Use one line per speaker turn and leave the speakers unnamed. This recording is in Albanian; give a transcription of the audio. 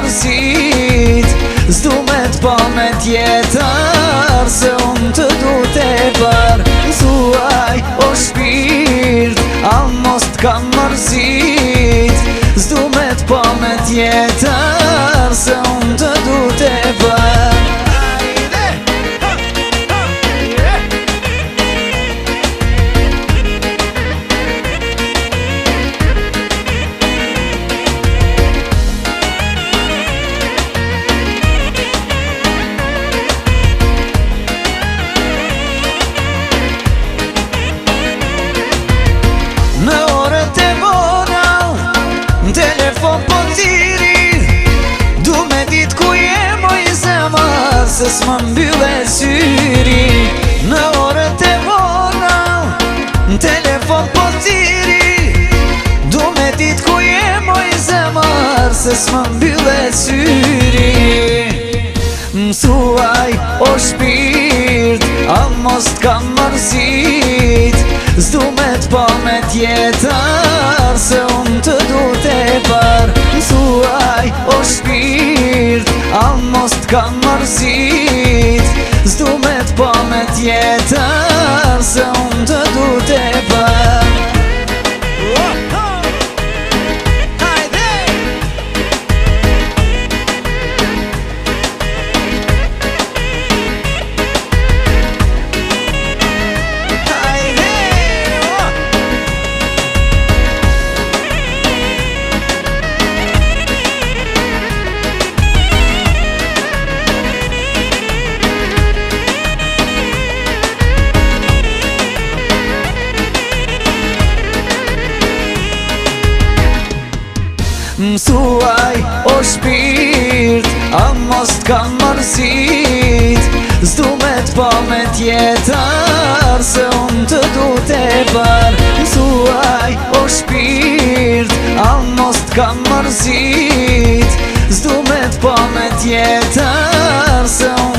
mërzit, s'du me t'pa me tjetër, se unë të du tepër. Mësuaj o shpirt, a mos t'ka mërzit, s'du me t'pa me tjetër, se unë të du tepër. Në orët e vona, në telefon po tiri, du me dit ku je moj zemër, se s'më mbylle syri. Në orët e vona, në telefon po tiri, du me dit ku je moj zemër, se s'më mbylle syri. Mësuaj o shpirt, a mos t'ka mërzit, s'du me t'pa me tjetër, se unë të du tepër. Mësuaj o shpirt, a mos t'ka mërzit, s'du me t'pa me tjetër, se unë të du tepër. Mësuaj o shpirt, a mos t'ka mërzit, s'du me t'pa me tjetër, se unë të du tepër. Mësuaj o shpirt, a mos t'ka mërzit, s'du me t'pa me tjetër, se unë